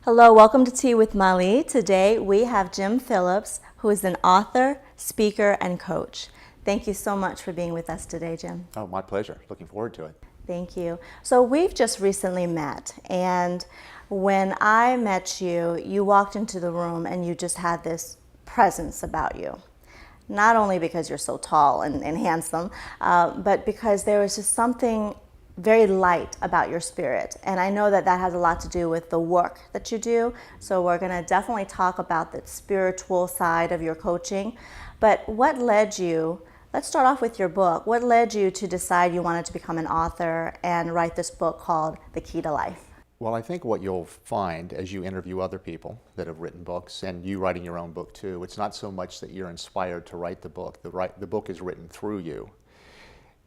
Hello, welcome to Tea with Mali. Today we have Jim Phillips, who is an author, speaker, and coach. Thank you so much for being with us today, Jim. Oh, my pleasure. Looking forward to it. Thank you. So we've just recently met, and when I met you, you walked into the room and you just had this presence about you. Not only because you're so tall and handsome, but because there was just something very light about your spirit. And I know that that has a lot to do with the work that you do. So we're going to definitely talk about the spiritual side of your coaching. But what led you, let's start off with your book. What led you to decide you wanted to become an author and write this book called The Key to Life? Well, I think what you'll find as you interview other people that have written books, and you writing your own book too, it's not so much that you're inspired to write the book. The book is written through you.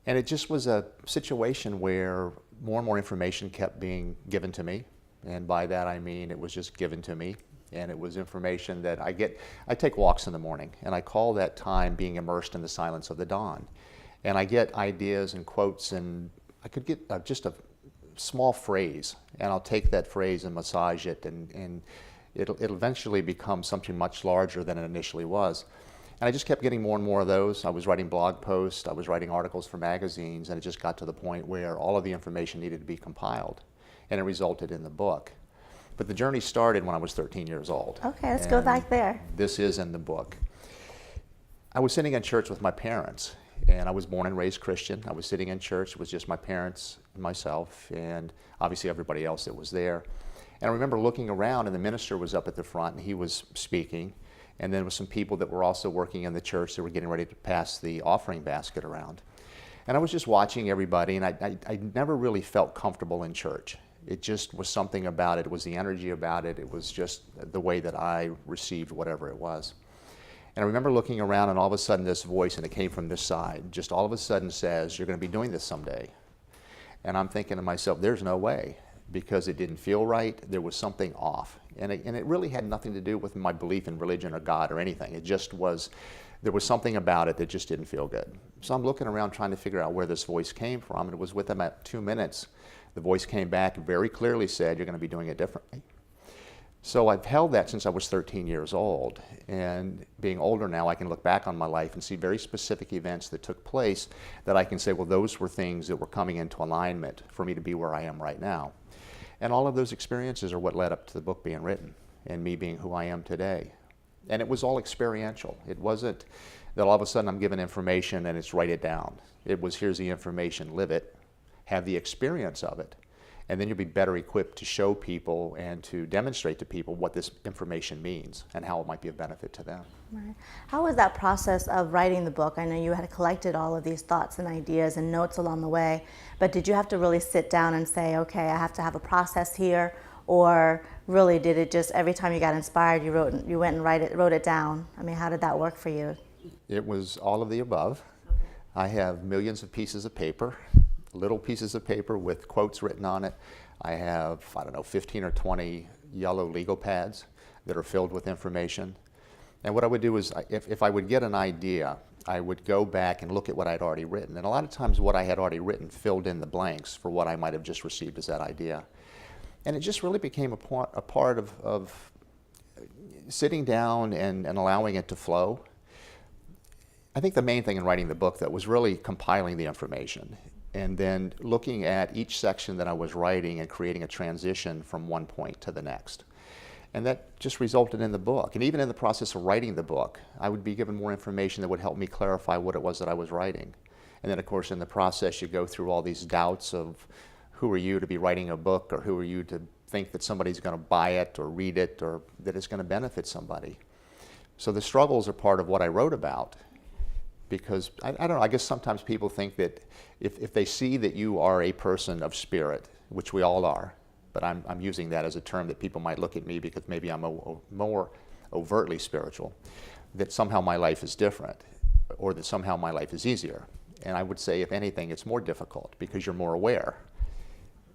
And it just was a situation where more and more information kept being given to me. And by that I mean it was just given to me. And it was information that I take walks in the morning, and I call that time being immersed in the silence of the dawn. And I get ideas and quotes, and I could get just a small phrase, and I'll take that phrase and massage it, and it'll eventually become something much larger than it initially was. And I just kept getting more and more of those. I was writing blog posts, I was writing articles for magazines, and it just got to the point where all of the information needed to be compiled, and it resulted in the book. But the journey started when I was 13 years old. Okay, let's go back there. This is in the book. I was sitting in church with my parents, and I was born and raised Christian. I was sitting in church, it was just my parents and myself, and obviously everybody else that was there. And I remember looking around, and the minister was up at the front, and he was speaking. And then there were some people that were also working in the church that were getting ready to pass the offering basket around. And I was just watching everybody, and I never really felt comfortable in church. It just was something about it. It was the energy about it. It was just the way that I received whatever it was. And I remember looking around, and all of a sudden this voice, and it came from this side, just all of a sudden says, "You're going to be doing this someday." And I'm thinking to myself, there's no way, because it didn't feel right. There was something off. And it really had nothing to do with my belief in religion or God or anything. It just was, there was something about it that just didn't feel good. So I'm looking around trying to figure out where this voice came from, and it was within about 2 minutes. The voice came back and very clearly said, "You're going to be doing it differently." So I've held that since I was 13 years old. And being older now, I can look back on my life and see very specific events that took place that I can say, well, those were things that were coming into alignment for me to be where I am right now. And all of those experiences are what led up to the book being written and me being who I am today. And it was all experiential. It wasn't that all of a sudden I'm given information and it's write it down. It was, here's the information, live it, have the experience of it, and then you'll be better equipped to show people and to demonstrate to people what this information means and how it might be of benefit to them. Right. How was that process of writing the book? I know you had collected all of these thoughts and ideas and notes along the way, but did you have to really sit down and say, okay, I have to have a process here, or really did it just every time you got inspired, you went and wrote it down? I mean, how did that work for you? It was all of the above. Okay. I have millions of pieces of paper, little pieces of paper with quotes written on it. I have, 15 or 20 yellow legal pads that are filled with information. And what I would do is, if I would get an idea, I would go back and look at what I'd already written. And a lot of times what I had already written filled in the blanks for what I might have just received as that idea. And it just really became a part of sitting down and allowing it to flow. I think the main thing in writing the book, that was really compiling the information and then looking at each section that I was writing and creating a transition from one point to the next. And that just resulted in the book. And even in the process of writing the book, I would be given more information that would help me clarify what it was that I was writing. And then, of course, in the process, you go through all these doubts of who are you to be writing a book, or who are you to think that somebody's going to buy it or read it, or that it's going to benefit somebody. So the struggles are part of what I wrote about. Because, I don't know, I guess sometimes people think that if they see that you are a person of spirit, which we all are, but I'm using that as a term that people might look at me because maybe I'm more overtly spiritual, that somehow my life is different, or that somehow my life is easier. And I would say, if anything, it's more difficult because you're more aware.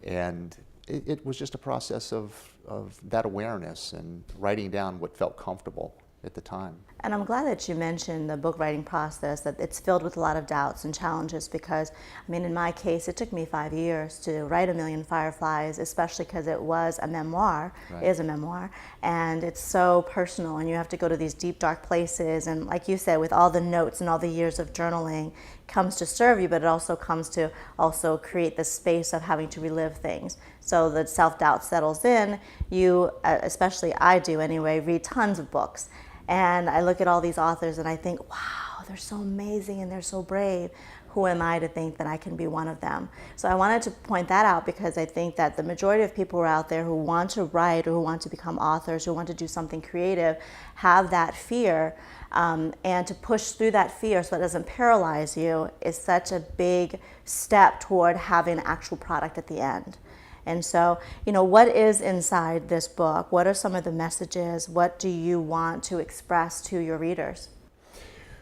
And it was just a process of that awareness and writing down what felt comfortable at the time. And I'm glad that you mentioned the book writing process, that it's filled with a lot of doubts and challenges because, I mean, in my case, it took me 5 years to write A Million Fireflies, especially because it was a memoir, Right. is a memoir, and it's so personal, and you have to go to these deep, dark places, and like you said, with all the notes and all the years of journaling, comes to serve you, but it also comes to also create the space of having to relive things. So the self-doubt settles in. You, especially I do anyway, read tons of books. And I look at all these authors and I think, wow, they're so amazing and they're so brave. Who am I to think that I can be one of them? So I wanted to point that out because I think that the majority of people out there who want to write or who want to become authors, who want to do something creative, have that fear. And to push through that fear so it doesn't paralyze you is such a big step toward having an actual product at the end. And so, you know, what is inside this book? What are some of the messages? What do you want to express to your readers?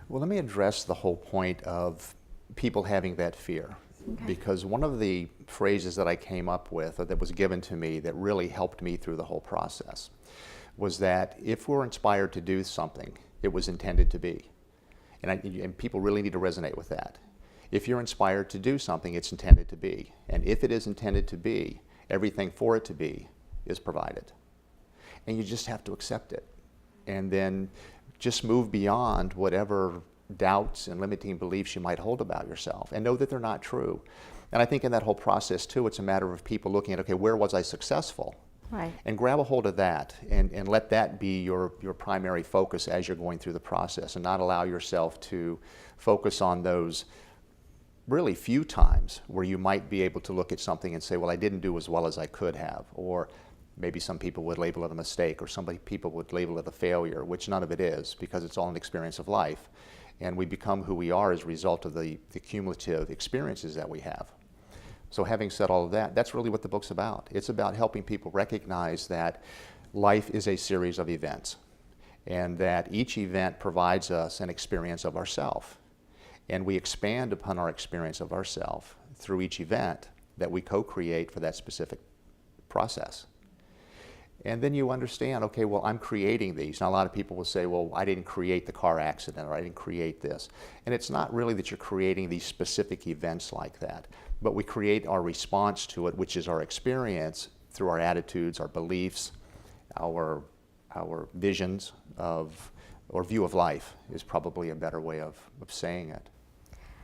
Well, let me address the whole point of people having that fear. Okay. Because one of the phrases that I came up with, or that was given to me, that really helped me through the whole process, was that if we're inspired to do something, it was intended to be. And people really need to resonate with that. If you're inspired to do something, it's intended to be. And if it is intended to be, everything for it to be is provided. And you just have to accept it. And then just move beyond whatever doubts and limiting beliefs you might hold about yourself and know that they're not true. And I think in that whole process too, it's a matter of people looking at, okay, where was I successful? Right. And grab a hold of that and let that be your primary focus as you're going through the process, and not allow yourself to focus on those really few times where you might be able to look at something and say, well, I didn't do as well as I could have, or maybe some people would label it a mistake, or people would label it a failure, which none of it is, because it's all an experience of life. And we become who we are as a result of the cumulative experiences that we have. So having said all of that, that's really what the book's about. It's about helping people recognize that life is a series of events, and that each event provides us an experience of ourself. And we expand upon our experience of ourself through each event that we co-create for that specific process. And then you understand, okay, well, I'm creating these. Now, a lot of people will say, well, I didn't create the car accident, or I didn't create this. And it's not really that you're creating these specific events like that, but we create our response to it, which is our experience through our attitudes, our beliefs, our visions of, or view of life is probably a better way of saying it.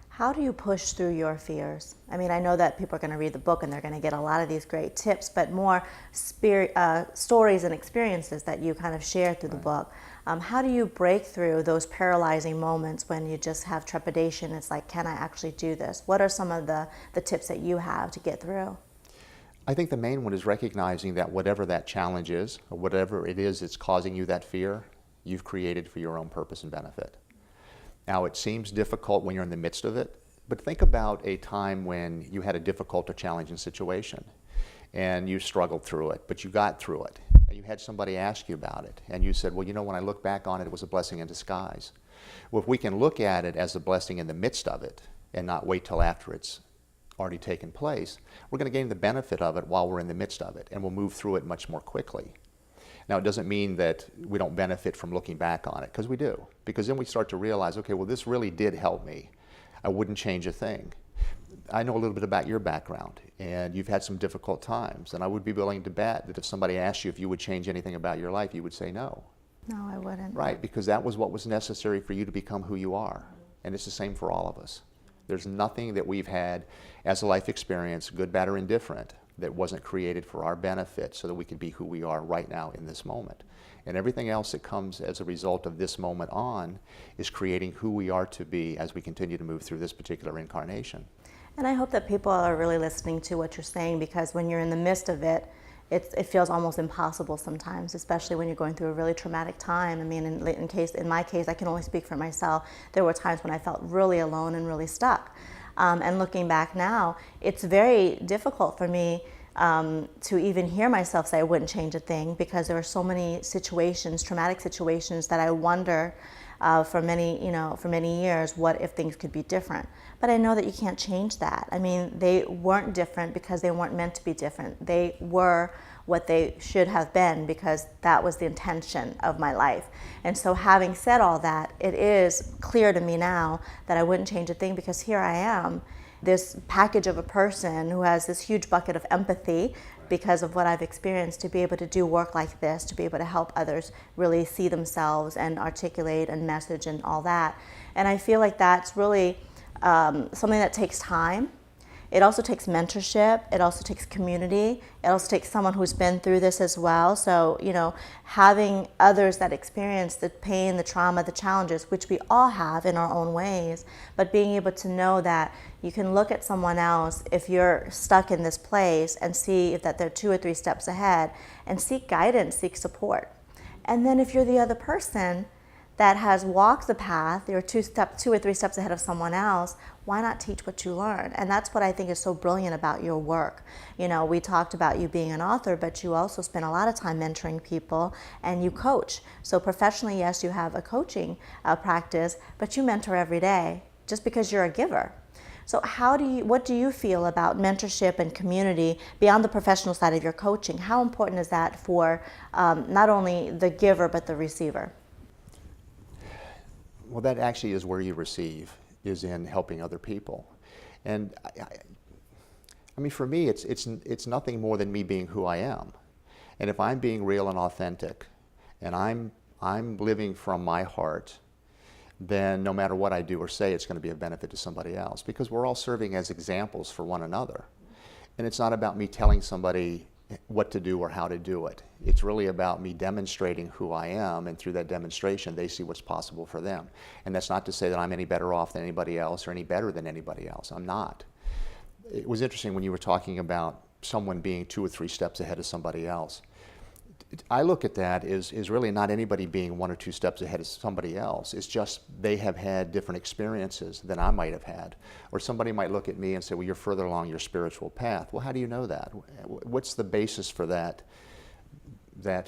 How do you push through your fears? I mean, I know that people are going to read the book and they're going to get a lot of these great tips, but more stories and experiences that you kind of share through the book. How do you break through those paralyzing moments when you just have trepidation? It's like, can I actually do this? What are some of the tips that you have to get through? I think the main one is recognizing that whatever that challenge is, or whatever it is that's causing you that fear, you've created for your own purpose and benefit. Now, it seems difficult when you're in the midst of it, but think about a time when you had a difficult or challenging situation and you struggled through it, but you got through it, and you had somebody ask you about it, and you said, well, you know, when I look back on it, it was a blessing in disguise. Well, if we can look at it as a blessing in the midst of it and not wait till after it's already taken place, we're going to gain the benefit of it while we're in the midst of it, and we'll move through it much more quickly. Now, it doesn't mean that we don't benefit from looking back on it, because we do. Because then we start to realize, okay, well, this really did help me. I wouldn't change a thing. I know a little bit about your background, and you've had some difficult times, and I would be willing to bet that if somebody asked you if you would change anything about your life, you would say no. No, I wouldn't. Right, because that was what was necessary for you to become who you are. And it's the same for all of us. There's nothing that we've had as a life experience, good, bad, or indifferent, that wasn't created for our benefit so that we can be who we are right now in this moment. And everything else that comes as a result of this moment on is creating who we are to be as we continue to move through this particular incarnation. And I hope that people are really listening to what you're saying, because when you're in the midst of it, it feels almost impossible sometimes, especially when you're going through a really traumatic time. I mean, in my case, I can only speak for myself. There were times when I felt really alone and really stuck. And looking back now, it's very difficult for me to even hear myself say I wouldn't change a thing, because there are so many situations, traumatic situations, that I wonder for many years, what if things could be different? But I know that you can't change that. I mean, they weren't different because they weren't meant to be different. They were what they should have been because that was the intention of my life. And so having said all that, it is clear to me now that I wouldn't change a thing, because here I am, this package of a person who has this huge bucket of empathy because of what I've experienced, to be able to do work like this, to be able to help others really see themselves and articulate and message and all that. And I feel like that's really something that takes time. It also takes mentorship. It also takes community. It also takes someone who's been through this as well. So, having others that experience the pain, the trauma, the challenges, which we all have in our own ways, but being able to know that you can look at someone else if you're stuck in this place and see that they're 2 or 3 steps ahead, and seek guidance, seek support. And then if you're the other person that has walked the path, you're 2 or 3 steps ahead of someone else, why not teach what you learn? And that's what I think is so brilliant about your work. We talked about you being an author, but you also spend a lot of time mentoring people, and you coach. So professionally, yes, you have a coaching practice, but you mentor every day just because you're a giver. So what do you feel about mentorship and community beyond the professional side of your coaching? How important is that for not only the giver, but the receiver? Well, that actually is where you receive, is in helping other people. And I mean, for me, it's nothing more than me being who I am. And if I'm being real and authentic, and I'm living from my heart, then no matter what I do or say, it's going to be a benefit to somebody else, because we're all serving as examples for one another. And it's not about me telling somebody what to do or how to do it. It's really about me demonstrating who I am, and through that demonstration, they see what's possible for them. And that's not to say that I'm any better off than anybody else or any better than anybody else. I'm not. It was interesting when you were talking about someone being 2 or 3 steps ahead of somebody else. I look at that as really not anybody being 1 or 2 steps ahead of somebody else. It's just they have had different experiences than I might have had. Or somebody might look at me and say, well, you're further along your spiritual path. Well, how do you know that? What's the basis for that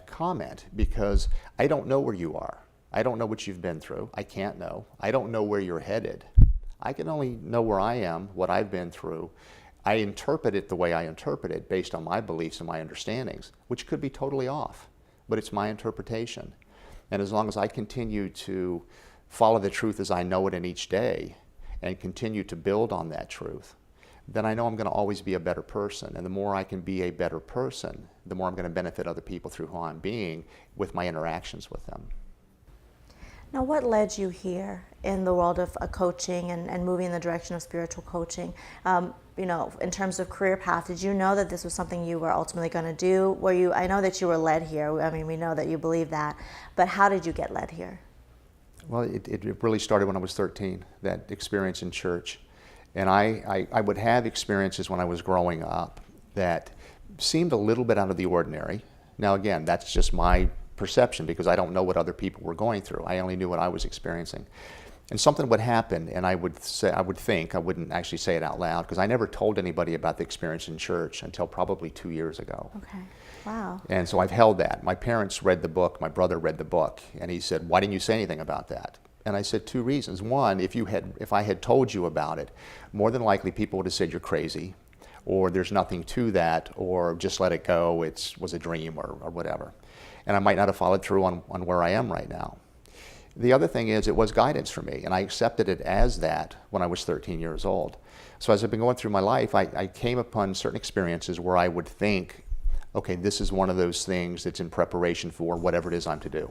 comment? Because I don't know where you are. I don't know what you've been through. I can't know. I don't know where you're headed. I can only know where I am, what I've been through. I interpret it the way I interpret it based on my beliefs and my understandings, which could be totally off, but it's my interpretation. And as long as I continue to follow the truth as I know it in each day and continue to build on that truth, then I know I'm going to always be a better person. And the more I can be a better person, the more I'm going to benefit other people through who I'm being with my interactions with them. Now, what led you here in the world of coaching and moving in the direction of spiritual coaching? In terms of career path, did you know that this was something you were ultimately going to do? I know that you were led here. I mean, we know that you believe that. But how did you get led here? Well, it really started when I was 13, that experience in church. And I would have experiences when I was growing up that seemed a little bit out of the ordinary. Now, again, that's just my perception, because I don't know what other people were going through. I only knew what I was experiencing. And something would happen, and I wouldn't actually say it out loud, because I never told anybody about the experience in church until probably 2 years ago. Okay, wow. And so I've held that. My parents read the book, my brother read the book, and he said, why didn't you say anything about that? And I said 2 reasons. One, if I had told you about it, more than likely people would have said you're crazy, or there's nothing to that, or just let it go, it was a dream, or whatever. And I might not have followed through on where I am right now. The other thing is, it was guidance for me, and I accepted it as that when I was 13 years old. So as I've been going through my life, I came upon certain experiences where I would think, okay, this is one of those things that's in preparation for whatever it is I'm to do.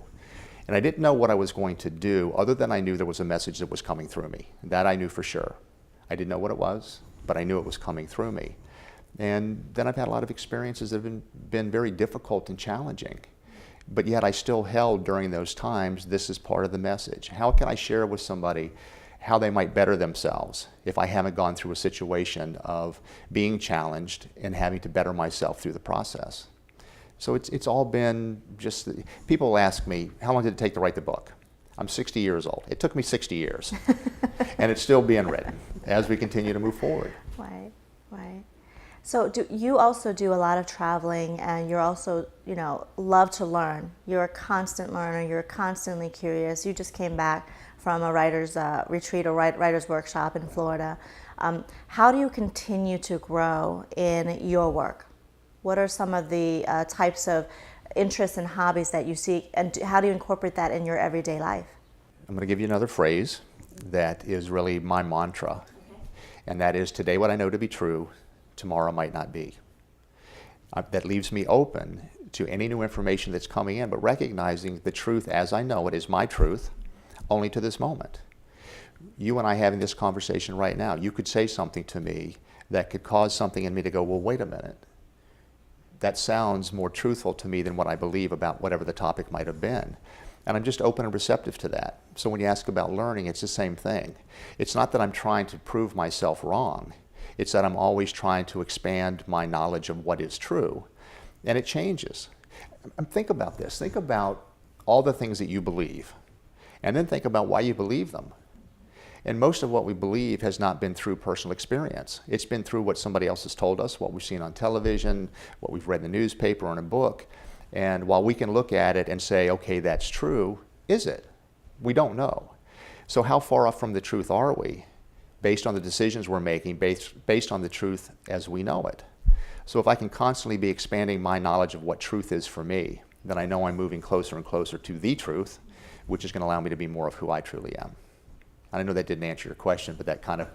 And I didn't know what I was going to do, other than I knew there was a message that was coming through me. That I knew for sure. I didn't know what it was, but I knew it was coming through me. And then I've had a lot of experiences that have been very difficult and challenging. But yet I still held during those times, this is part of the message. How can I share with somebody how they might better themselves if I haven't gone through a situation of being challenged and having to better myself through the process? So it's all been just, people ask me, how long did it take to write the book? I'm 60 years old. It took me 60 years. And it's still being written as we continue to move forward. Right. So you also do a lot of traveling, and you're also, love to learn. You're a constant learner. You're constantly curious. You just came back from a writer's retreat or writer's workshop in Florida. How do you continue to grow in your work? What are some of the types of interests and hobbies that you seek, and how do you incorporate that in your everyday life? I'm going to give you another phrase that is really my mantra, and that is, today what I know to be true, tomorrow might not be. That leaves me open to any new information that's coming in, but recognizing the truth as I know it is my truth, only to this moment. You and I having this conversation right now, you could say something to me that could cause something in me to go, well, wait a minute. That sounds more truthful to me than what I believe about whatever the topic might have been. And I'm just open and receptive to that. So when you ask about learning, it's the same thing. It's not that I'm trying to prove myself wrong. It's that I'm always trying to expand my knowledge of what is true. And it changes. Think about this. Think about all the things that you believe. And then think about why you believe them. And most of what we believe has not been through personal experience. It's been through what somebody else has told us, what we've seen on television, what we've read in the newspaper or in a book. And while we can look at it and say, okay, that's true, is it? We don't know. So how far off from the truth are we, based on the decisions we're making, based on the truth as we know it? So if I can constantly be expanding my knowledge of what truth is for me, then I know I'm moving closer and closer to the truth, which is going to allow me to be more of who I truly am. I know that didn't answer your question, but that kind of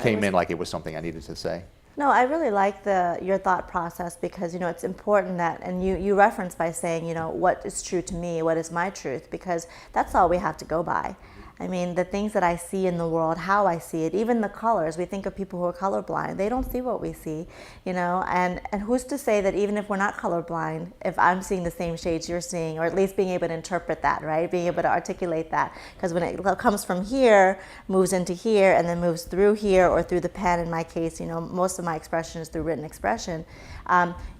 came in like it was something I needed to say. No, I really like your thought process, because it's important that, and you reference by saying, what is true to me, what is my truth, because that's all we have to go by. I mean, the things that I see in the world, how I see it, even the colors. We think of people who are colorblind. They don't see what we see, and who's to say that even if we're not colorblind, if I'm seeing the same shades you're seeing, or at least being able to interpret that, right? Being able to articulate that. Because when it comes from here, moves into here, and then moves through here or through the pen, in my case, most of my expression is through written expression.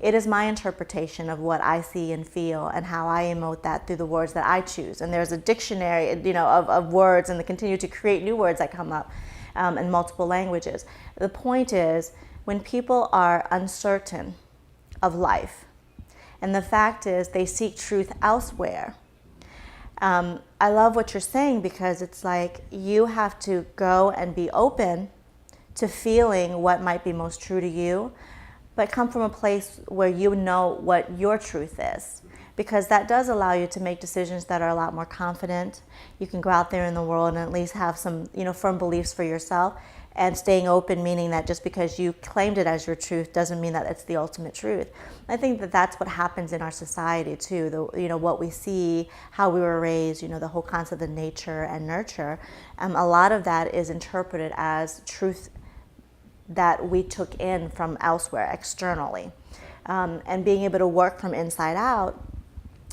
It is my interpretation of what I see and feel, and how I emote that through the words that I choose. And there's a dictionary, of words, and they continue to create new words that come up in multiple languages. The point is, when people are uncertain of life, and the fact is they seek truth elsewhere, I love what you're saying, because it's like you have to go and be open to feeling what might be most true to you, but come from a place where you know what your truth is. Because that does allow you to make decisions that are a lot more confident. You can go out there in the world and at least have some, firm beliefs for yourself. And staying open, meaning that just because you claimed it as your truth doesn't mean that it's the ultimate truth. I think that that's what happens in our society too. What we see, how we were raised, the whole concept of nature and nurture. A lot of that is interpreted as truth that we took in from elsewhere, externally. And being able to work from inside out,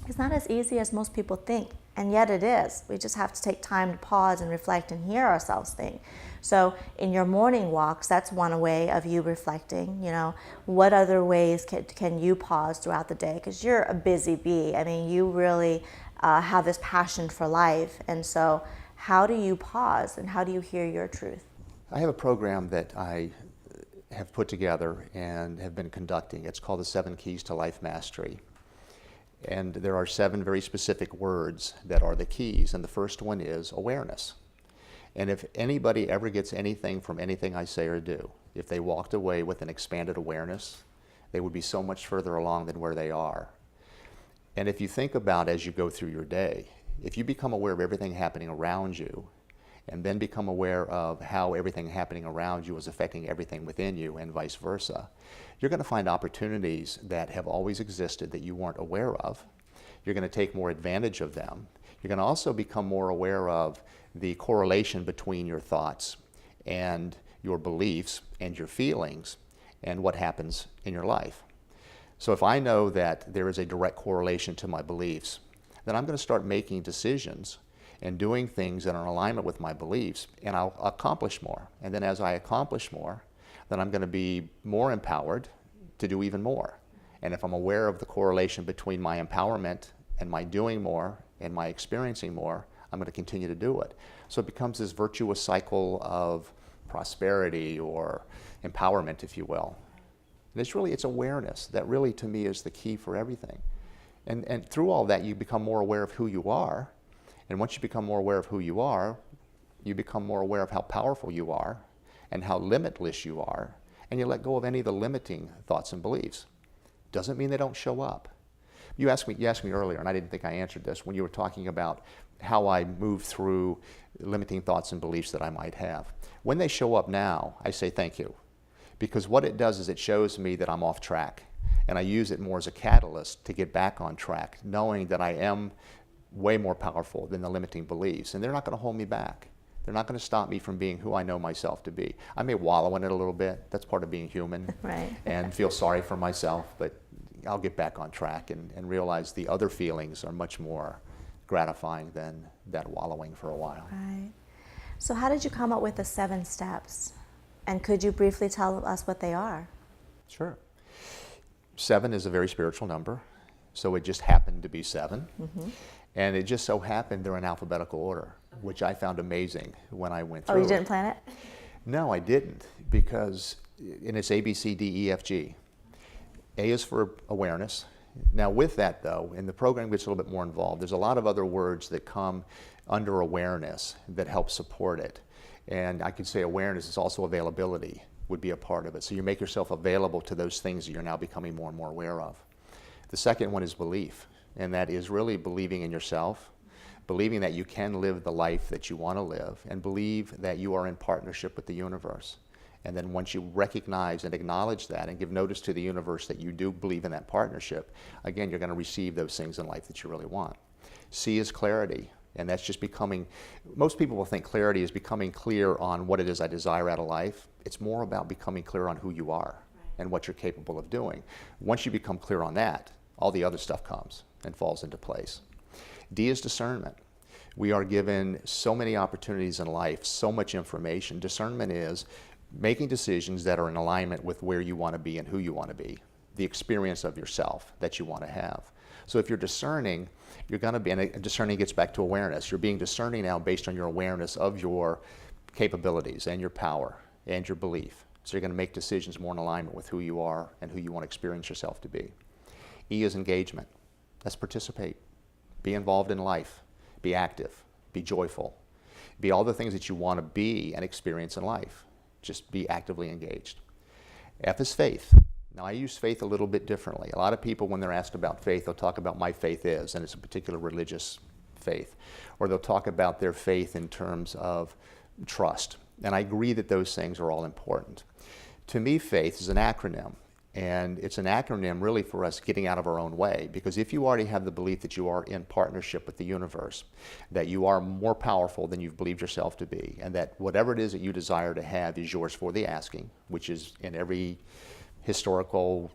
it's not as easy as most people think, and yet it is. We just have to take time to pause and reflect and hear ourselves think. So in your morning walks, that's one way of you reflecting. What other ways can you pause throughout the day? Because you're a busy bee. I mean, you really have this passion for life. And so how do you pause, and how do you hear your truth? I have a program that I have put together and have been conducting. It's called the 7 Keys to Life Mastery. And there are 7 very specific words that are the keys. And the first one is awareness. And if anybody ever gets anything from anything I say or do, if they walked away with an expanded awareness, they would be so much further along than where they are. And if you think about as you go through your day, if you become aware of everything happening around you, and then become aware of how everything happening around you is affecting everything within you, and vice versa, you're going to find opportunities that have always existed that you weren't aware of. You're going to take more advantage of them. You're going to also become more aware of the correlation between your thoughts and your beliefs and your feelings and what happens in your life. So if I know that there is a direct correlation to my beliefs, then I'm going to start making decisions and doing things that are in alignment with my beliefs, and I'll accomplish more. And then as I accomplish more, then I'm going to be more empowered to do even more. And if I'm aware of the correlation between my empowerment and my doing more and my experiencing more, I'm going to continue to do it. So it becomes this virtuous cycle of prosperity or empowerment, if you will. And it's awareness that really, to me, is the key for everything. And through all that, you become more aware of who you are. And once you become more aware of who you are, you become more aware of how powerful you are and how limitless you are. And you let go of any of the limiting thoughts and beliefs. Doesn't mean they don't show up. You asked me earlier, and I didn't think I answered this, when you were talking about how I move through limiting thoughts and beliefs that I might have. When they show up now, I say thank you. Because what it does is it shows me that I'm off track. And I use it more as a catalyst to get back on track, knowing that I am way more powerful than the limiting beliefs. And they're not going to hold me back. They're not going to stop me from being who I know myself to be. I may wallow in it a little bit. That's part of being human. Right. And feel sorry for myself. But I'll get back on track and realize the other feelings are much more gratifying than that wallowing for a while. Right. So how did you come up with the 7 steps? And could you briefly tell us what they are? Sure. 7 is a very spiritual number, so it just happened to be 7. Mm-hmm. And it just so happened they're in alphabetical order, which I found amazing when I went through it. Oh, you didn't plan it? No, I didn't, because it's A, B, C, D, E, F, G. A is for awareness. Now with that though, and the program gets a little bit more involved, there's a lot of other words that come under awareness that help support it. And I could say awareness is also availability would be a part of it. So you make yourself available to those things that you're now becoming more and more aware of. The second one is belief, and that is really believing in yourself, believing that you can live the life that you want to live, and believe that you are in partnership with the universe. And then once you recognize and acknowledge that and give notice to the universe that you do believe in that partnership, again, you're going to receive those things in life that you really want. C is clarity, and that's just becoming, most people will think clarity is becoming clear on what it is I desire out of life. It's more about becoming clear on who you are and what you're capable of doing. Once you become clear on that, all the other stuff comes and falls into place. D is discernment. We are given so many opportunities in life, so much information. Discernment is making decisions that are in alignment with where you want to be and who you want to be, the experience of yourself that you want to have. So if you're discerning, you're going to be, and discerning gets back to awareness. You're being discerning now based on your awareness of your capabilities and your power and your belief. So you're going to make decisions more in alignment with who you are and who you want to experience yourself to be. E is engagement. Let's participate. Be involved in life. Be active. Be joyful. Be all the things that you want to be and experience in life. Just be actively engaged. F is faith. Now I use faith a little bit differently. A lot of people, when they're asked about faith, they'll talk about my faith is, and it's a particular religious faith. Or they'll talk about their faith in terms of trust. And I agree that those things are all important. To me, faith is an acronym. And it's an acronym really for us getting out of our own way. Because if you already have the belief that you are in partnership with the universe, that you are more powerful than you've believed yourself to be, and that whatever it is that you desire to have is yours for the asking, which is in every historical,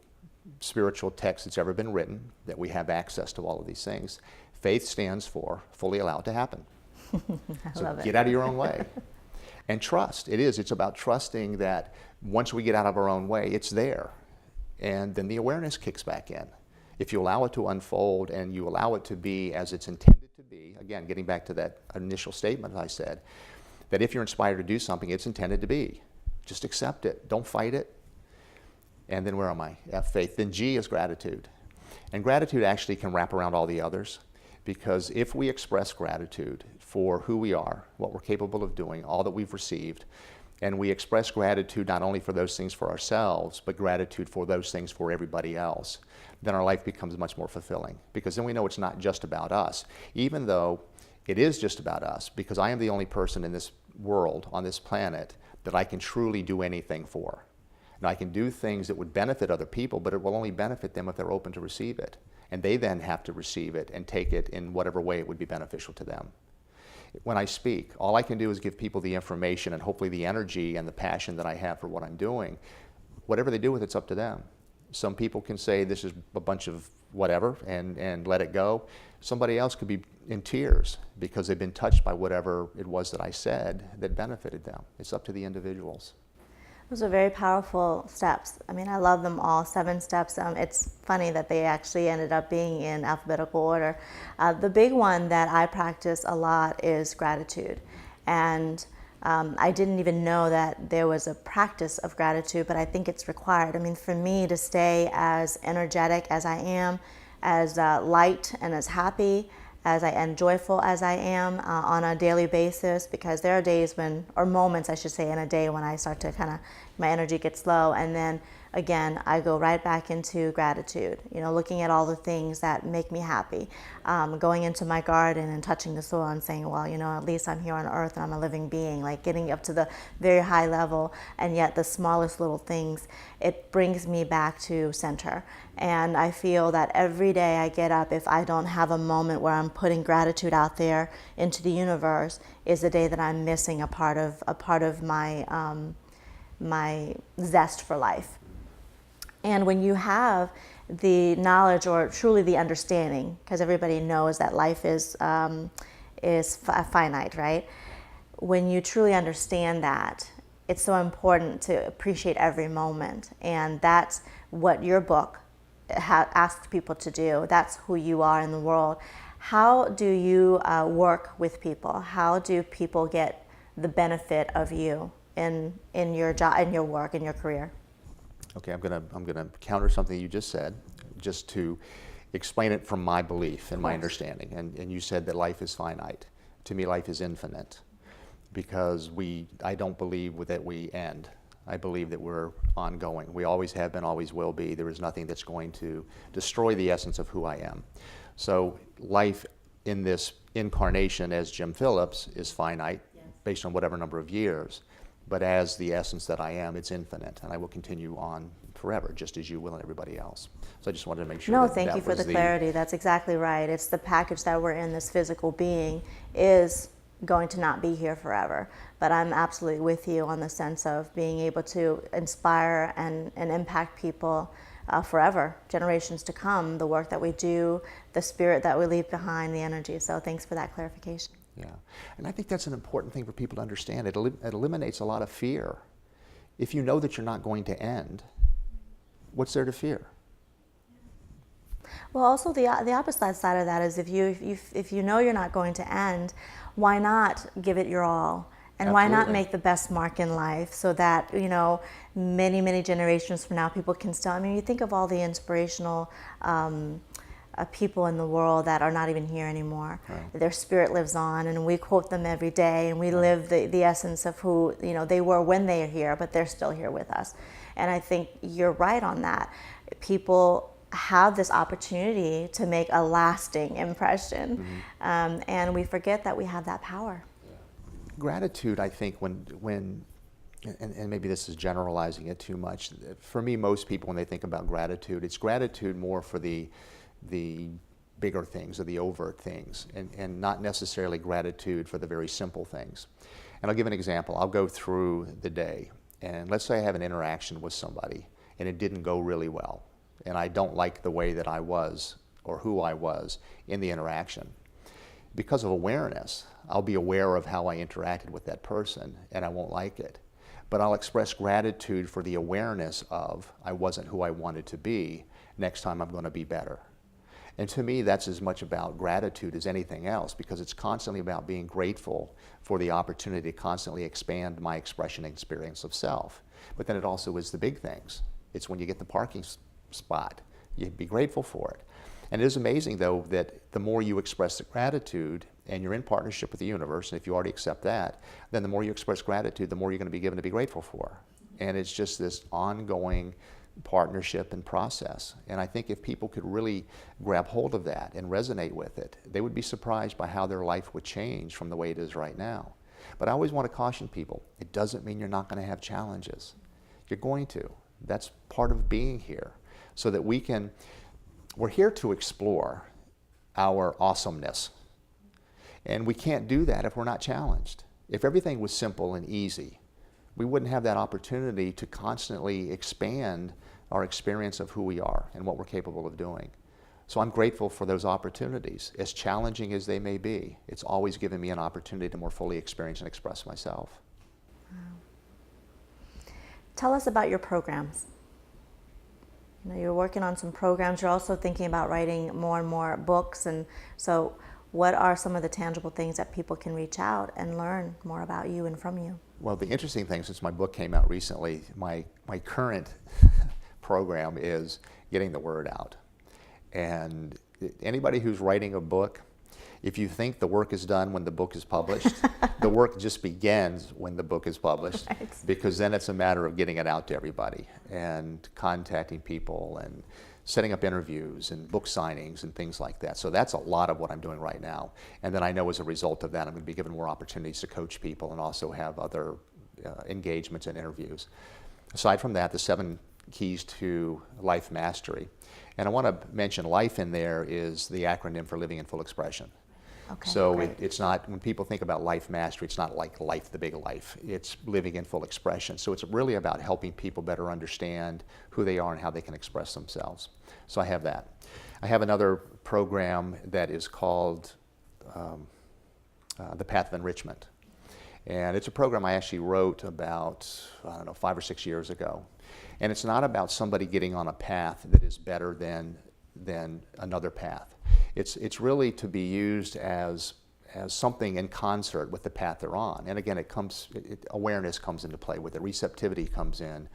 spiritual text that's ever been written, that we have access to all of these things. Faith stands for fully allowed to happen. I love it. Get out of your own way. And trust. It's about trusting that once we get out of our own way, it's there. And then the awareness kicks back in. If you allow it to unfold and you allow it to be as it's intended to be, again, getting back to that initial statement I said, that if you're inspired to do something, it's intended to be. Just accept it. Don't fight it. And then where am I? F, faith. Then G is gratitude. And gratitude actually can wrap around all the others, because if we express gratitude for who we are, what we're capable of doing, all that we've received, and we express gratitude not only for those things for ourselves, but gratitude for those things for everybody else, then our life becomes much more fulfilling. Because then we know it's not just about us, even though it is just about us, because I am the only person in this world, on this planet, that I can truly do anything for. Now I can do things that would benefit other people, but it will only benefit them if they're open to receive it. And they then have to receive it and take it in whatever way it would be beneficial to them. When I speak, all I can do is give people the information and hopefully the energy and the passion that I have for what I'm doing. Whatever they do with it's up to them. Some people can say this is a bunch of whatever and let it go. Somebody else could be in tears because they've been touched by whatever it was that I said that benefited them. It's up to the individuals. Those are very powerful steps. I mean, I love them all, 7 steps. It's funny that they actually ended up being in alphabetical order. The big one that I practice a lot is gratitude. And I didn't even know that there was a practice of gratitude, but I think it's required. I mean, for me to stay as energetic as I am, as light and as happy and joyful as I am on a daily basis, because there are days when, or moments I should say, in a day when I start to my energy gets low, and then again, I go right back into gratitude, looking at all the things that make me happy, going into my garden and touching the soil and saying, well, at least I'm here on earth and I'm a living being, like getting up to the very high level, and yet the smallest little things, it brings me back to center. And I feel that every day I get up, if I don't have a moment where I'm putting gratitude out there into the universe, is the day that I'm missing a part of my zest for life. And when you have the knowledge, or truly the understanding, because everybody knows that life is finite, right? When you truly understand that, it's so important to appreciate every moment. And that's what your book asks people to do. That's who you are in the world. How do you work with people? How do people get the benefit of you in your job, in your work, in your career? Okay, I'm gonna counter something you just said, just to explain it from my belief and my understanding. And you said that life is finite. To me, life is infinite, because I don't believe that we end. I believe that we're ongoing. We always have been, always will be. There is nothing that's going to destroy the essence of who I am. So life in this incarnation as Jim Phillips is finite, based on whatever number of years. But as the essence that I am, it's infinite, and I will continue on forever, just as you will and everybody else. So I just wanted to make sure No, that thank that you for was the clarity. That's exactly right. It's the package that we're in. This physical being is going to not be here forever. But I'm absolutely with you on the sense of being able to inspire and impact people forever, generations to come, the work that we do, the spirit that we leave behind, the energy. So thanks for that clarification. Yeah, and I think that's an important thing for people to understand. It eliminates a lot of fear. If you know that you're not going to end, what's there to fear? Well, also the opposite side of that is if you know you're not going to end, why not give it your all? And why not make the best mark in life, so that, many, many generations from now, people can still, you think of all the inspirational people in the world that are not even here anymore. Right. Their spirit lives on, and we quote them every day, and we live the essence of who they were when they are here, but they're still here with us. And I think you're right on that. People have this opportunity to make a lasting impression, and we forget that we have that power. Gratitude, I think, when and maybe this is generalizing it too much. For me, most people, when they think about gratitude, it's gratitude more for the bigger things or the overt things, and not necessarily gratitude for the very simple things. And I'll give an example. I'll go through the day, and let's say I have an interaction with somebody, and it didn't go really well, and I don't like the way that I was or who I was in the interaction. Because of awareness, I'll be aware of how I interacted with that person, and I won't like it. But I'll express gratitude for the awareness of I wasn't who I wanted to be. Next time I'm going to be better. And to me, that's as much about gratitude as anything else, because it's constantly about being grateful for the opportunity to constantly expand my expression and experience of self. But then it also is the big things. It's when you get the parking spot, you be grateful for it. And it is amazing, though, that the more you express the gratitude, and you're in partnership with the universe, and if you already accept that, then the more you express gratitude, the more you're going to be given to be grateful for. And it's just this ongoing partnership and process. And I think if people could really grab hold of that and resonate with it, they would be surprised by how their life would change from the way it is right now. But I always want to caution people, it doesn't mean you're not going to have challenges. You're going to. That's part of being here, so that we're here to explore our awesomeness. And we can't do that if we're not challenged. If everything was simple and easy, we wouldn't have that opportunity to constantly expand our experience of who we are and what we're capable of doing. So I'm grateful for those opportunities. As challenging as they may be, it's always given me an opportunity to more fully experience and express myself. Wow. Tell us about your programs. You're working on some programs. You're also thinking about writing more and more books. And so what are some of the tangible things that people can reach out and learn more about you and from you? Well, the interesting thing, since my book came out recently, my current program is getting the word out. And anybody who's writing a book, if you think the work is done when the book is published, the work just begins when the book is published, Right. because then it's a matter of getting it out to everybody and contacting people and setting up interviews and book signings and things like that. So that's a lot of what I'm doing right now. And then I know as a result of that, I'm going to be given more opportunities to coach people and also have other engagements and interviews. Aside from that, the 7 keys to life mastery. And I want to mention life in there is the acronym for living in full expression. Okay, So it's not, when people think about life mastery, it's not like life, the big life. It's living in full expression. So it's really about helping people better understand who they are and how they can express themselves. So I have that. I have another program that is called the Path of Enrichment. And it's a program I actually wrote about, 5 or 6 years ago. And it's not about somebody getting on a path that is better than another path. It's really to be used as something in concert with the path they're on. And again, awareness comes into play with it. Receptivity comes in.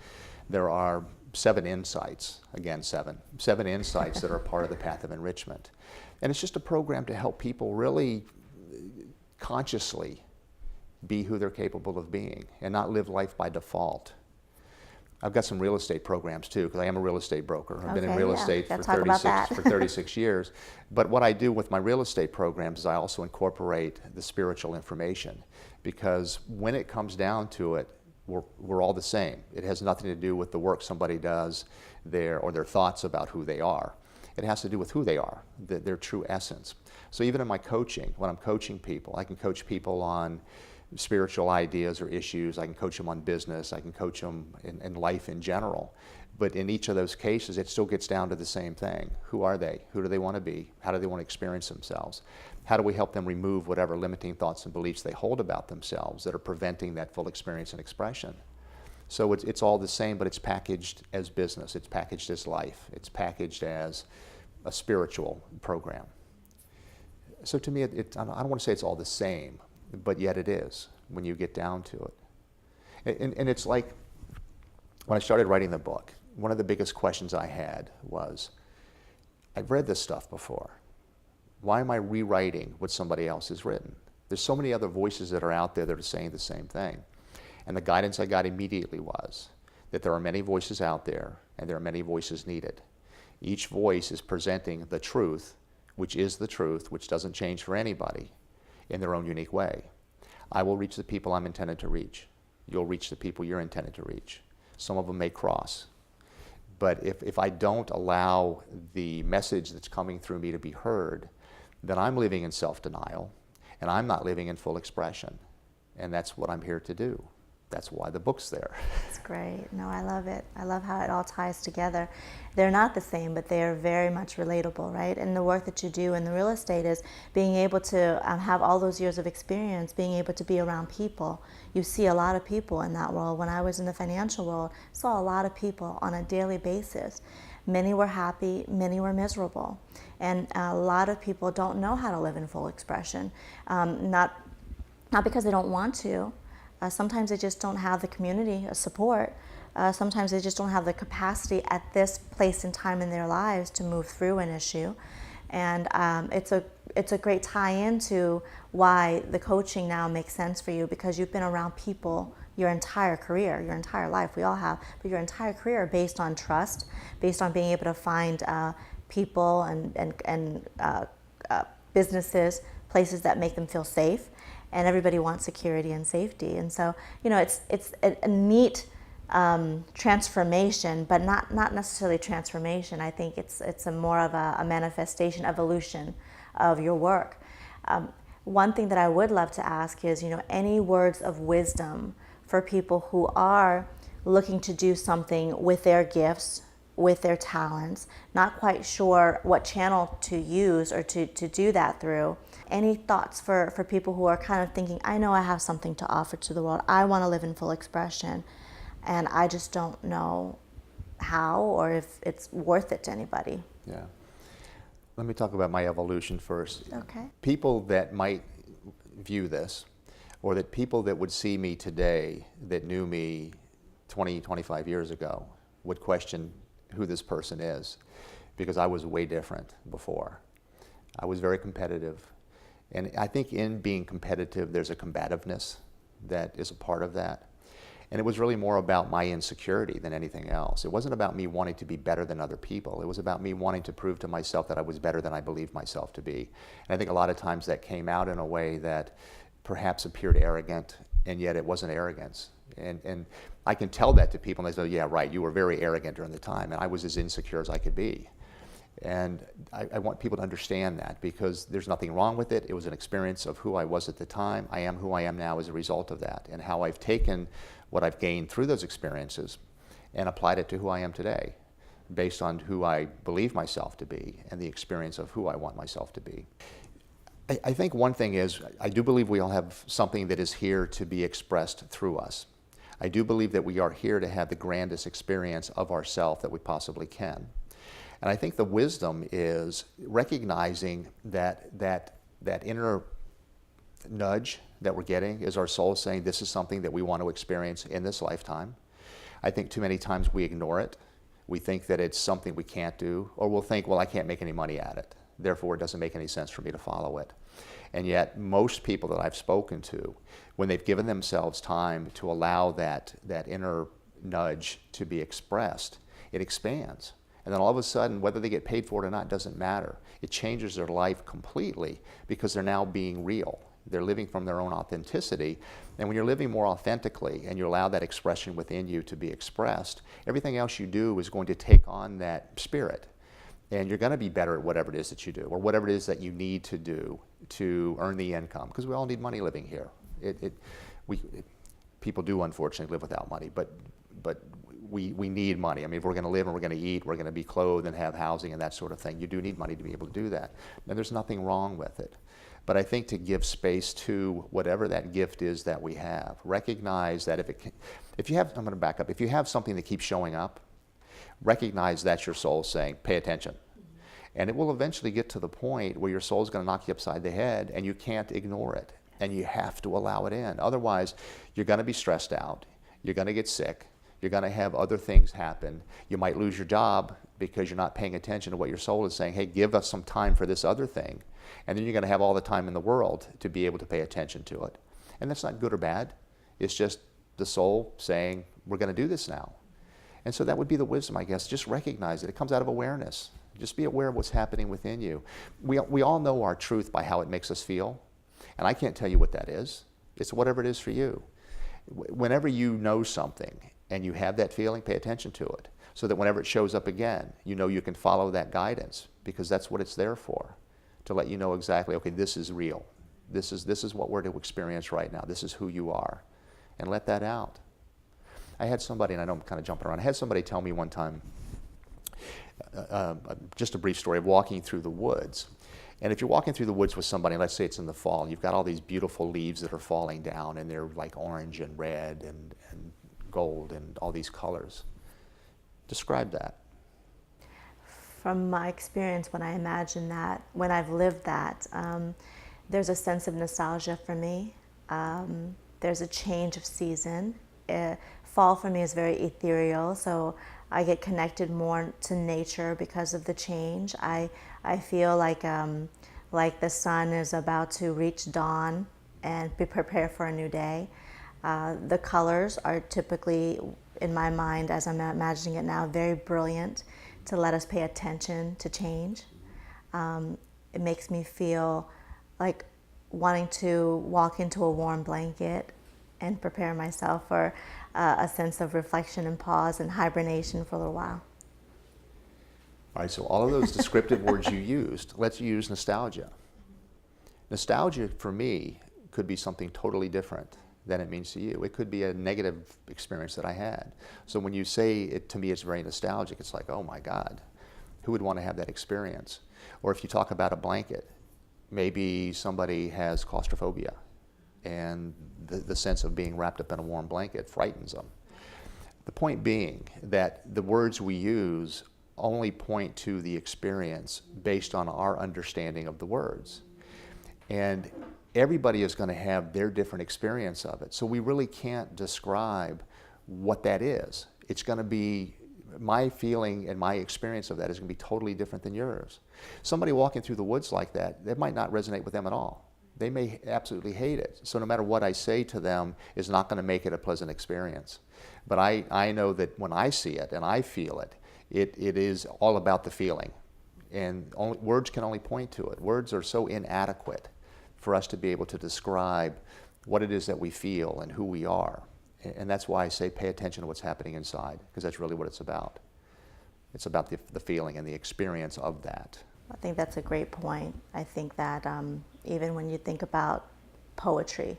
There are 7 insights, again, seven insights that are part of the Path of Enrichment. And it's just a program to help people really consciously be who they're capable of being and not live life by default. I've got some real estate programs too, because I am a real estate broker. I've been in real estate for 36 years. But what I do with my real estate programs is I also incorporate the spiritual information, because when it comes down to it, we're all the same. It has nothing to do with the work somebody does or their thoughts about who they are. It has to do with who they are, their true essence. So even in my coaching, when I'm coaching people, I can coach people on spiritual ideas or issues. I can coach them on business. I can coach them in life in general. But in each of those cases, it still gets down to the same thing. Who are they? Who do they want to be? How do they want to experience themselves? How do we help them remove whatever limiting thoughts and beliefs they hold about themselves that are preventing that full experience and expression? So it's all the same, but it's packaged as business. It's packaged as life. It's packaged as a spiritual program. So to me, I don't want to say it's all the same, but yet it is when you get down to it. And it's like, when I started writing the book, one of the biggest questions I had was, I've read this stuff before. Why am I rewriting what somebody else has written? There's so many other voices that are out there that are saying the same thing. And the guidance I got immediately was that there are many voices out there and there are many voices needed. Each voice is presenting the truth, which is the truth, which doesn't change for anybody, in their own unique way. I will reach the people I'm intended to reach. You'll reach the people you're intended to reach. Some of them may cross. But if I don't allow the message that's coming through me to be heard, then I'm living in self-denial, and I'm not living in full expression. And that's what I'm here to do. That's why the book's there. That's great. No, I love it. I love how it all ties together. They're not the same, but they are very much relatable, right? And the work that you do in the real estate is being able to have all those years of experience, being able to be around people. You see a lot of people in that world. When I was in the financial world, I saw a lot of people on a daily basis. Many were happy, many were miserable. And a lot of people don't know how to live in full expression, not because they don't want to. Sometimes they just don't have the community support. Sometimes they just don't have the capacity at this place and time in their lives to move through an issue. And it's a great tie-in to why the coaching now makes sense for you, because you've been around people your entire career, your entire life. We all have, but your entire career based on trust, based on being able to find people and businesses, places that make them feel safe. And everybody wants security and safety. And so, it's a neat transformation, but not necessarily transformation. I think it's a more of a manifestation, evolution of your work. One thing that I would love to ask is, any words of wisdom for people who are looking to do something with their gifts, with their talents, not quite sure what channel to use or to do that through. Any thoughts for people who are kind of thinking, I know I have something to offer to the world. I want to live in full expression, and I just don't know how or if it's worth it to anybody. Yeah. Let me talk about my evolution first. Okay. People that might view this, or that people that would see me today that knew me 20, 25 years ago would question who this person is, because I was way different before. I was very competitive. And I think in being competitive, there's a combativeness that is a part of that. And it was really more about my insecurity than anything else. It wasn't about me wanting to be better than other people. It was about me wanting to prove to myself that I was better than I believed myself to be. And I think a lot of times that came out in a way that perhaps appeared arrogant, and yet it wasn't arrogance. And I can tell that to people, and they say, yeah, right, you were very arrogant during the time, and I was as insecure as I could be. And I want people to understand that, because there's nothing wrong with it. It was an experience of who I was at the time. I am who I am now as a result of that, and how I've taken what I've gained through those experiences and applied it to who I am today, based on who I believe myself to be and the experience of who I want myself to be. I think one thing is, I do believe we all have something that is here to be expressed through us. I do believe that we are here to have the grandest experience of ourself that we possibly can. And I think the wisdom is recognizing that inner nudge that we're getting is our soul saying this is something that we want to experience in this lifetime. I think too many times we ignore it. We think that it's something we can't do, or we'll think, well, I can't make any money at it, therefore it doesn't make any sense for me to follow it. And yet most people that I've spoken to, when they've given themselves time to allow that inner nudge to be expressed, it expands. And then all of a sudden, whether they get paid for it or not doesn't matter. It changes their life completely, because they're now being real. They're living from their own authenticity. And when you're living more authentically and you allow that expression within you to be expressed, everything else you do is going to take on that spirit. And you're going to be better at whatever it is that you do, or whatever it is that you need to do to earn the income, because we all need money living here. People do unfortunately live without money, but we need money. I mean, if we're going to live and we're going to eat, we're going to be clothed and have housing and that sort of thing, you do need money to be able to do that. And there's nothing wrong with it. But I think to give space to whatever that gift is that we have, recognize that if you have, I'm going to back up, if you have something that keeps showing up, recognize that's your soul saying, pay attention. And it will eventually get to the point where your soul is going to knock you upside the head and you can't ignore it. And you have to allow it in. Otherwise, you're going to be stressed out. You're going to get sick. You're going to have other things happen. You might lose your job because you're not paying attention to what your soul is saying. Hey, give us some time for this other thing. And then you're going to have all the time in the world to be able to pay attention to it. And that's not good or bad. It's just the soul saying, we're going to do this now. And so that would be the wisdom, I guess. Just recognize it. It comes out of awareness. Just be aware of what's happening within you. We all know our truth by how it makes us feel. And I can't tell you what that is. It's whatever it is for you. Whenever you know something and you have that feeling, pay attention to it, so that whenever it shows up again, you know you can follow that guidance, because that's what it's there for, to let you know exactly, okay, this is real. This is what we're to experience right now. This is who you are. And let that out. I had somebody, and I know I'm kind of jumping around, I had somebody tell me one time, just a brief story of walking through the woods. And if you're walking through the woods with somebody, let's say it's in the fall, and you've got all these beautiful leaves that are falling down, and they're like orange and red and gold and all these colors. Describe that. From my experience, when I imagine that, when I've lived that, there's a sense of nostalgia for me. There's a change of season. Fall for me is very ethereal, so I get connected more to nature because of the change. I feel like the sun is about to reach dawn and be prepared for a new day. The colors are typically, in my mind, as I'm imagining it now, very brilliant to let us pay attention to change. It makes me feel like wanting to walk into a warm blanket and prepare myself for a sense of reflection and pause and hibernation for a little while. All right, so all of those descriptive words you used, let's use nostalgia. Nostalgia, for me, could be something totally different than it means to you. It could be a negative experience that I had. So when you say it, to me it's very nostalgic, it's like, oh my God, who would want to have that experience? Or if you talk about a blanket, maybe somebody has claustrophobia, and the sense of being wrapped up in a warm blanket frightens them. The point being that the words we use only point to the experience based on our understanding of the words. And everybody is going to have their different experience of it. So we really can't describe what that is. It's going to be, my feeling and my experience of that is going to be totally different than yours. Somebody walking through the woods like that might not resonate with them at all. They may absolutely hate it. So no matter what I say to them is not going to make it a pleasant experience. But I know that when I see it and I feel it, it is all about the feeling. And words can only point to it. Words are so inadequate for us to be able to describe what it is that we feel and who we are. And that's why I say pay attention to what's happening inside, because that's really what it's about. It's about the feeling and the experience of that. I think that's a great point. I think that even when you think about poetry,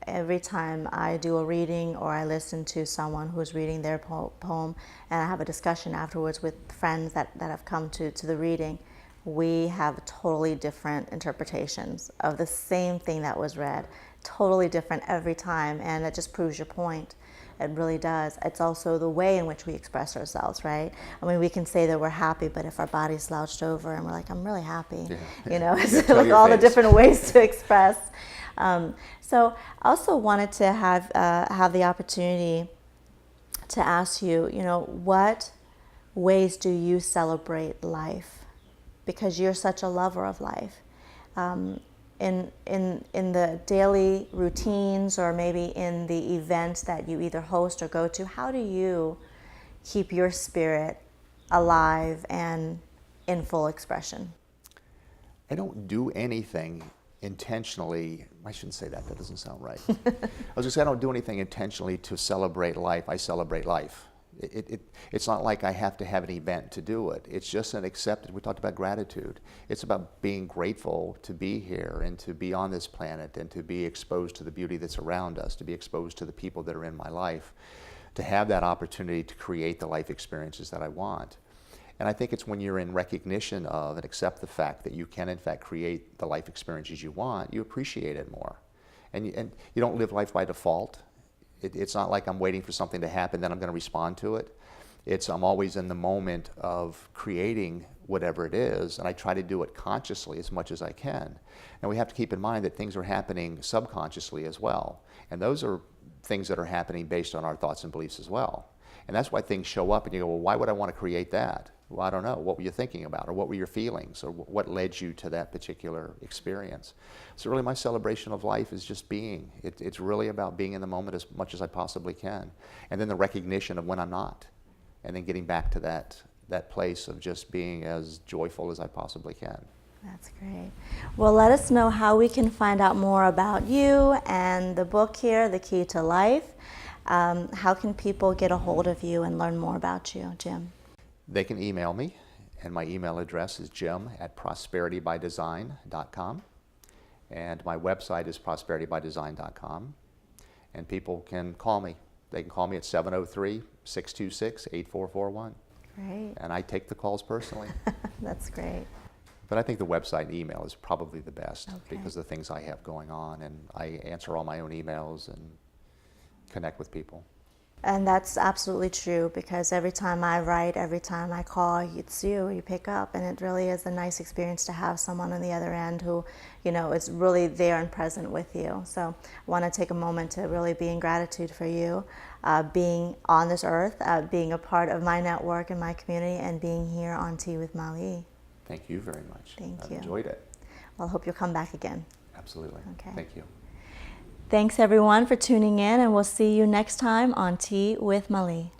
every time I do a reading or I listen to someone who's reading their poem and I have a discussion afterwards with friends that have come to the reading, we have totally different interpretations of the same thing that was read, totally different every time, and it just proves your point. It really does. It's also the way in which we express ourselves, right? I mean, we can say that we're happy, but if our body's slouched over and we're like, I'm really happy, you know, it's like all the different ways to express. So I also wanted to have the opportunity to ask you, you know, what ways do you celebrate life? Because you're such a lover of life. In the daily routines or maybe in the events that you either host or go to, how do you keep your spirit alive and in full expression? I don't do anything intentionally. I shouldn't say that. That doesn't sound right. I was going to say I don't do anything intentionally to celebrate life. I celebrate life. It's not like I have to have an event to do it. It's just an acceptance. We talked about gratitude. It's about being grateful to be here and to be on this planet and to be exposed to the beauty that's around us, to be exposed to the people that are in my life, to have that opportunity to create the life experiences that I want. And I think it's when you're in recognition of and accept the fact that you can in fact create the life experiences you want, you appreciate it more. And you don't live life by default. It's not like I'm waiting for something to happen, then I'm going to respond to it. I'm always in the moment of creating whatever it is, and I try to do it consciously as much as I can. And we have to keep in mind that things are happening subconsciously as well. And those are things that are happening based on our thoughts and beliefs as well. And that's why things show up and you go, well, why would I want to create that? Well, I don't know. What were you thinking about? Or what were your feelings? Or what led you to that particular experience? So really my celebration of life is just being. It's really about being in the moment as much as I possibly can. And then the recognition of when I'm not. And then getting back to that place of just being as joyful as I possibly can. That's great. Well, let us know how we can find out more about you and the book here, The Key to Life. How can people get a hold of you and learn more about you, Jim? They can email me, and my email address is jim@prosperitybydesign.com. And my website is prosperitybydesign.com. And people can call me. They can call me at 703-626-8441. Great. And I take the calls personally. That's great. But I think the website and email is probably the best because of the things I have going on. And I answer all my own emails and connect with people. And that's absolutely true, because every time I write, every time I call, it's you pick up, and it really is a nice experience to have someone on the other end who, you know, is really there and present with you. So I want to take a moment to really be in gratitude for you, being on this earth, being a part of my network and my community, and being here on Tea with Mali. Thank you very much. Thank you. I've enjoyed it. Well, I hope you'll come back again. Absolutely. Okay. Thank you. Thanks everyone for tuning in, and we'll see you next time on Tea with Mali.